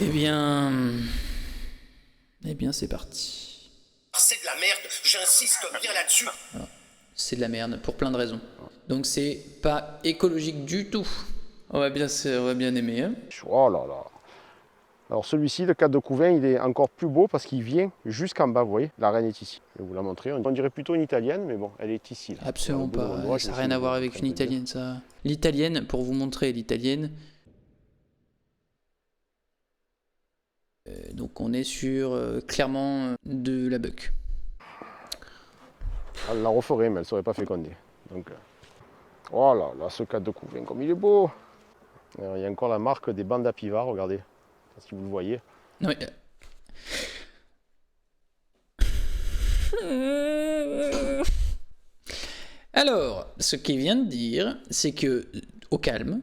Eh bien... Eh bien, c'est parti. C'est de la merde, j'insiste bien là-dessus. Alors, c'est de la merde, pour plein de raisons. Donc c'est pas écologique du tout. On va bien aimer, hein. Oh là là. Alors celui-ci, le cadre de Couvain, il est encore plus beau parce qu'il vient jusqu'en bas, vous voyez, la reine est ici. Je vais vous la montrer. On dirait plutôt une italienne, mais bon, elle est ici. Là. Absolument Voilà, pas, ça n'a rien à voir avec une italienne, ça. L'italienne, pour vous montrer l'italienne... donc on est sur, clairement, de la buck. Elle la referait, mais elle ne serait pas fécondée. Donc, oh là là, ce cadre de Couvain, comme il est beau. Alors, il y a encore la marque des bandes à pivard, regardez, si vous le voyez. Non mais... Alors, ce qu'il vient de dire, c'est que, au calme,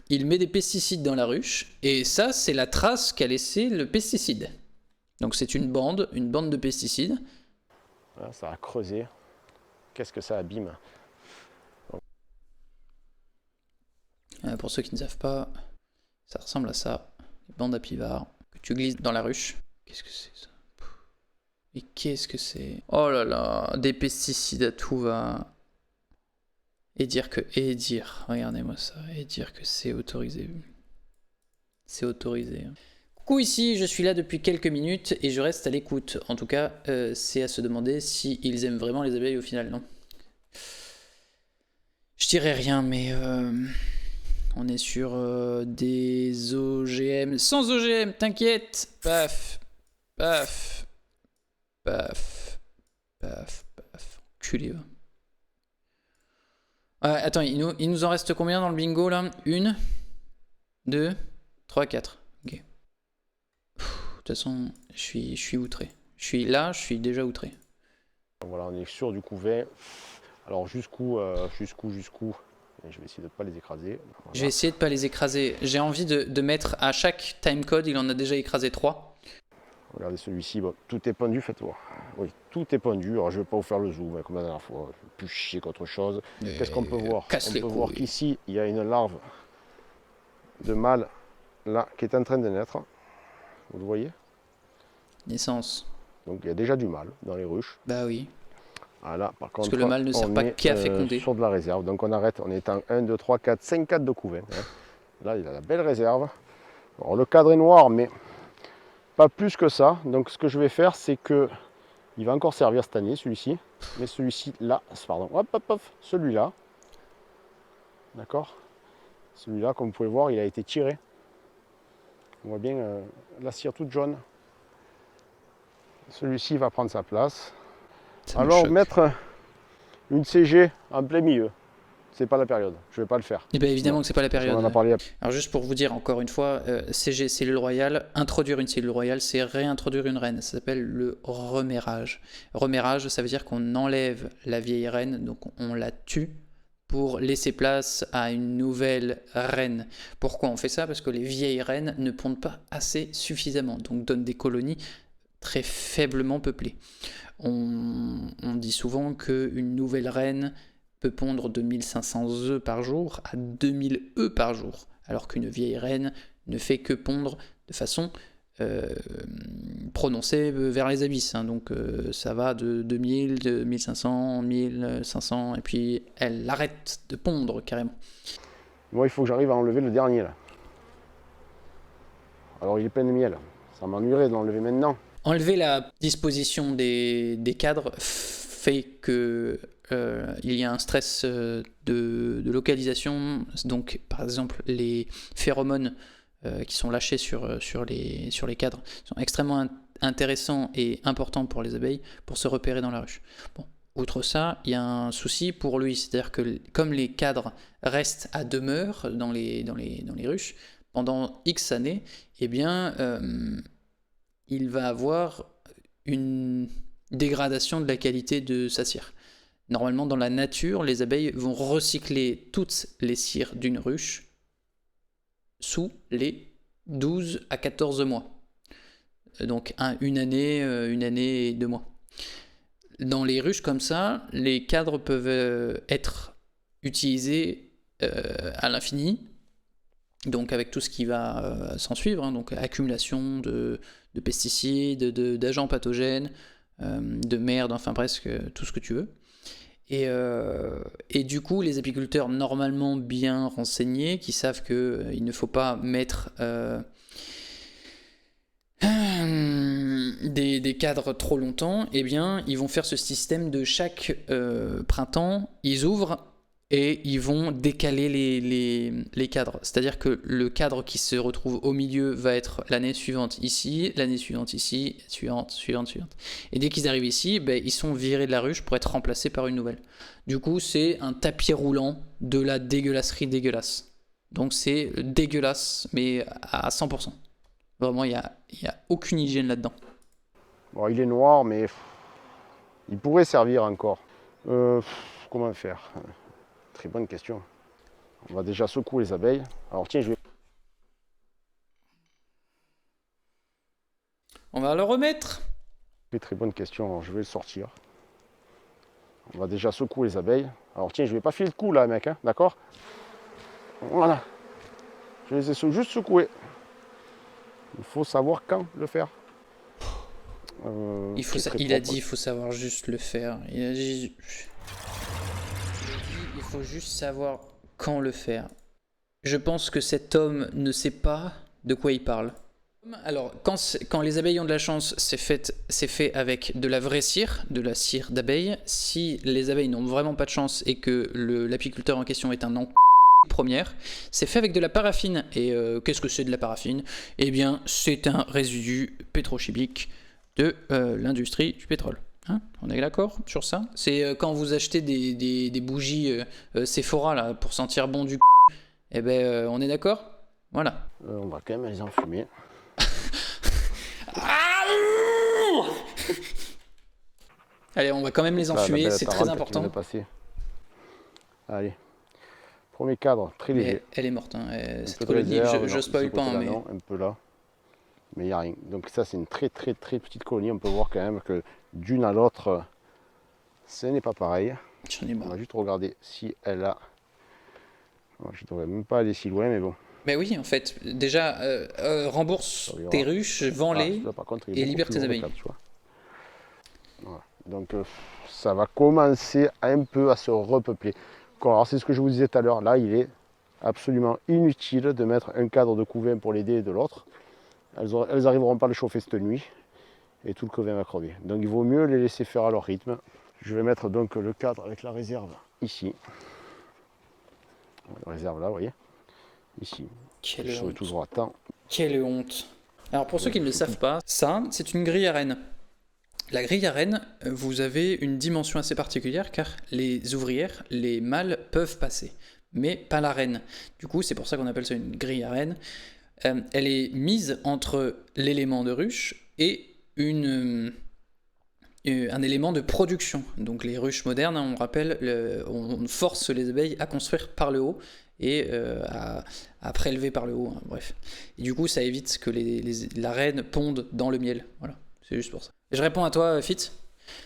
il met des pesticides dans la ruche, et ça, c'est la trace qu'a laissé le pesticide. Donc c'est une bande de pesticides. Voilà, ça a creusé. Qu'est-ce que ça abîme. Pour ceux qui ne savent pas, ça ressemble à ça. Une bande à pivard que tu glisses dans la ruche. Qu'est-ce que c'est ça? Et qu'est-ce que c'est? Oh là là, des pesticides à tout va. Regardez-moi ça, et dire que c'est autorisé. C'est autorisé. Coucou, ici, je suis là depuis quelques minutes et je reste à l'écoute. En tout cas, c'est à se demander s'ils aiment vraiment les abeilles au final, non? Je dirais rien, mais on est sur des OGM. Sans OGM, t'inquiète. Paf, paf, paf, paf, paf. Enculé, va. Attends, il nous en reste combien dans le bingo là? 1, 2, 3, 4. Ok. De toute façon, je suis outré. Je suis déjà outré. Voilà, on est sur du Couvain. Alors jusqu'où et je vais essayer de ne pas les écraser. Voilà. Je vais essayer de ne pas les écraser. J'ai envie de mettre à chaque timecode, il en a déjà écrasé 3. Regardez celui-ci, bon, tout est pendu, faites voir. Oui, tout est pendu. Alors je ne vais pas vous faire le zoom comme la dernière fois. Plus chier qu'autre chose. Qu'est-ce qu'on peut voir? On peut voir qu'ici, il y a une larve de mâle là qui est en train de naître. Vous le voyez? Naissance. Donc il y a déjà du mâle dans les ruches. Bah oui. Voilà, par contre, parce que le mâle ne sert pas qu'à féconder. Sur de la réserve. Donc on arrête, on est en 1, 2, 3, 4, 5 cadres de Couvain. Hein. Là, il a la belle réserve. Alors, le cadre est noir, mais pas plus que ça. Donc ce que je vais faire, c'est que il va encore servir cette année, celui-ci. Mais celui-ci, là, pardon, hop, hop, hop, celui-là. D'accord? Celui-là, comme vous pouvez voir, il a été tiré. On voit bien la cire toute jaune. Celui-ci va prendre sa place. Alors mettre une CG en plein milieu, c'est pas la période, je vais pas le faire. Et bien évidemment que c'est pas la période. On en a parlé. Alors juste pour vous dire encore une fois, CG cellule royale, introduire une cellule royale, c'est réintroduire une reine, ça s'appelle le remérage. Remérage, ça veut dire qu'on enlève la vieille reine, donc on la tue pour laisser place à une nouvelle reine. Pourquoi on fait ça? Parce que les vieilles reines ne pondent pas assez suffisamment, donc donnent des colonies très faiblement peuplées. On dit souvent qu'une nouvelle reine peut pondre de 1500 œufs par jour à 2000 œufs par jour, alors qu'une vieille reine ne fait que pondre de façon prononcée vers les abysses. Hein. Donc ça va de 2000, de 1500, 1500, et puis elle arrête de pondre carrément. Moi, il faut que j'arrive à enlever le dernier là. Alors il est plein de miel, ça m'ennuierait de l'enlever maintenant. Enlever la disposition des cadres fait que il y a un stress de localisation. Donc, par exemple, les phéromones qui sont lâchés sur les cadres sont extrêmement intéressants et importants pour les abeilles pour se repérer dans la ruche. Bon. Outre ça, il y a un souci pour lui, c'est-à-dire que comme les cadres restent à demeure dans les ruches pendant X années, eh bien... il va avoir une dégradation de la qualité de sa cire. Normalement, dans la nature, les abeilles vont recycler toutes les cires d'une ruche sous les 12 à 14 mois. Donc une année et 2 mois. Dans les ruches comme ça, les cadres peuvent être utilisés à l'infini donc avec tout ce qui va s'en suivre, hein, donc accumulation de pesticides, d'agents pathogènes, de merde, enfin presque tout ce que tu veux. Et du coup, les apiculteurs normalement bien renseignés, qui savent qu'il ne faut pas mettre des cadres trop longtemps, eh bien, ils vont faire ce système de chaque printemps, ils ouvrent et ils vont décaler les cadres. C'est-à-dire que le cadre qui se retrouve au milieu va être l'année suivante ici, l'année suivante ici, suivante. Et dès qu'ils arrivent ici, ben, ils sont virés de la ruche pour être remplacés par une nouvelle. Du coup, c'est un tapis roulant de la dégueulasserie dégueulasse. Donc c'est dégueulasse, mais à 100%. Vraiment, il n'y a aucune hygiène là-dedans. Bon, il est noir, mais il pourrait servir encore. Comment faire? Très bonne question. On va déjà secouer les abeilles. Alors tiens, On va le remettre. Très bonne question. Alors, je vais le sortir. On va déjà secouer les abeilles. Alors tiens, je vais pas filer de coup là, mec, hein, d'accord? Voilà. Je les ai juste secoués. Il faut savoir quand le faire. Il a dit il faut savoir juste le faire. Il faut juste savoir quand le faire. Je pense que cet homme ne sait pas de quoi il parle. Alors, quand les abeilles ont de la chance, c'est fait avec de la vraie cire, de la cire d'abeille. Si les abeilles n'ont vraiment pas de chance et que l'apiculteur en question est un première, c'est fait avec de la paraffine. Et qu'est-ce que c'est de la paraffine? Eh bien, c'est un résidu pétrochimique de l'industrie du pétrole. Hein, on est d'accord sur ça? C'est quand vous achetez des bougies Sephora là, pour sentir bon du eh ben, on est d'accord? Voilà. On va quand même les enfumer. Allez, on va quand même les enfumer, c'est très important. Allez. Premier cadre, très léger. Elle est morte, hein. Cette colonie, je spoil pas. Là, mais... non, un peu là. Mais il n'y a rien. Donc ça, c'est une très petite colonie. On peut voir quand même que d'une à l'autre, ce n'est pas pareil. J'en ai marre. On va juste regarder si elle a... Je ne devrais même pas aller si loin, mais bon. Mais oui, en fait, déjà, rembourse tes ruches, vends-les et libère tes abeilles. Voilà. Donc ça va commencer un peu à se repeupler. Alors c'est ce que je vous disais tout à l'heure. Là, il est absolument inutile de mettre un cadre de couvain pour l'aider de l'autre. Elles n'arriveront pas à le chauffer cette nuit et tout le couvain va crever. Donc il vaut mieux les laisser faire à leur rythme. Je vais mettre donc le cadre avec la réserve ici. La réserve là, vous voyez. Ici. Quelle je serai honte. Toujours à temps. Quelle honte. Alors pour ceux qui ne le savent pas, ça, c'est une grille à rennes. La grille à rennes, vous avez une dimension assez particulière car les ouvrières, les mâles peuvent passer, mais pas la reine. Du coup, c'est pour ça qu'on appelle ça une grille à rennes. Elle est mise entre l'élément de ruche et un élément de production. Donc les ruches modernes, on rappelle, on force les abeilles à construire par le haut et à prélever par le haut, hein, bref. Et du coup, ça évite que la reine ponde dans le miel. Voilà, c'est juste pour ça. Je réponds à toi, Fitz.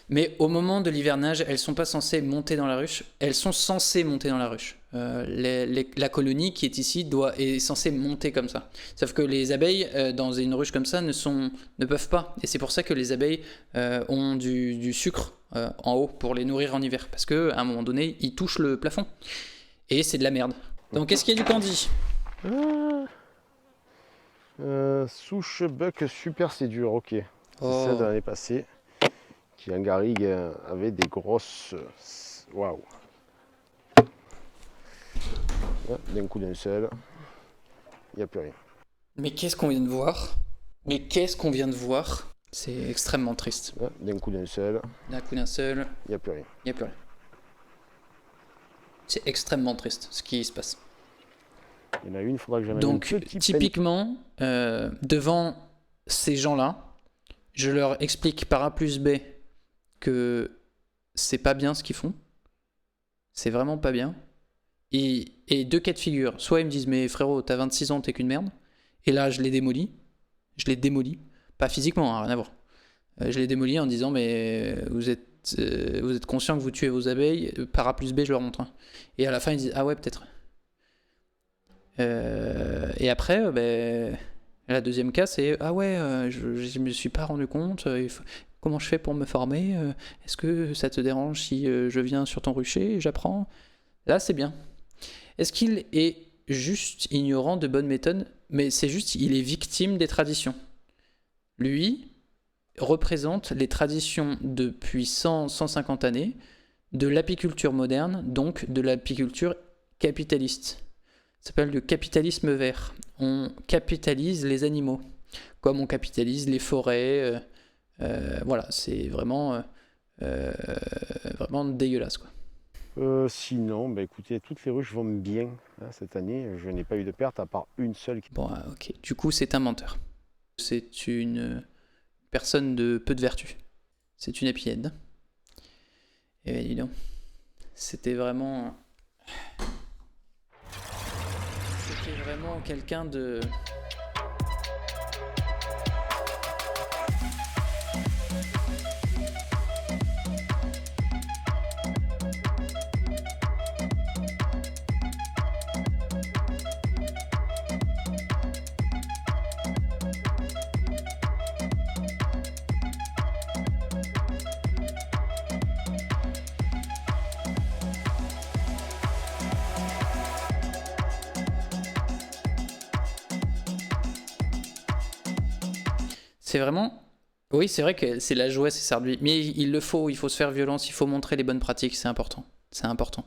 Mais au moment de l'hivernage, elles sont pas censées monter dans la ruche. Elles sont censées monter dans la ruche. La colonie qui est ici est censée monter comme ça. Sauf que les abeilles, dans une ruche comme ça, ne peuvent pas. Et c'est pour ça que les abeilles ont du sucre en haut pour les nourrir en hiver. Parce qu'à un moment donné, ils touchent le plafond. Et c'est de la merde. Donc, est-ce qu'il y a du candy? Souche buck super, c'est dur, ok. Oh. C'est celle de l'année passée. Qui en garrigue avait des grosses. Waouh! D'un coup d'un seul, il n'y a plus rien. Mais qu'est-ce qu'on vient de voir? C'est extrêmement triste. D'un coup d'un seul. D'un coup d'un seul. Il n'y a plus rien. Il n'y a plus rien. C'est extrêmement triste ce qui se passe. Il y en a une, il faudra que j'amène. Donc, typiquement, devant ces gens-là, je leur explique par A plus B que c'est pas bien ce qu'ils font. C'est vraiment pas bien. Et deux cas de figure. Soit ils me disent, mais frérot, t'as 26 ans, t'es qu'une merde. Et là, je les démolis. Pas physiquement, hein, rien à voir. Je les démolis en disant, mais vous êtes conscient que vous tuez vos abeilles. Par A plus B, je leur montre. Et à la fin, ils disent, ah ouais, peut-être. Et après, la deuxième cas, c'est ah ouais, je me suis pas rendu compte. Comment je fais pour me former? Est-ce que ça te dérange si je viens sur ton rucher et j'apprends? Là, c'est bien. Est-ce qu'il est juste ignorant de bonnes méthodes? Mais c'est juste, il est victime des traditions. Lui représente les traditions depuis 150 années de l'apiculture moderne, donc de l'apiculture capitaliste. Ça s'appelle le capitalisme vert. On capitalise les animaux, comme on capitalise les forêts. Voilà, c'est vraiment dégueulasse, quoi. Sinon, écoutez, toutes les ruches vont bien cette année. Je n'ai pas eu de perte à part une seule. Bon, ok. Du coup, c'est un menteur. C'est une personne de peu de vertu. C'est une épienne. Et bien, dis donc. C'était vraiment quelqu'un de... C'est vraiment... Oui, c'est vrai que c'est la joie, c'est ça. Mais il faut se faire violence, il faut montrer les bonnes pratiques, c'est important. C'est important.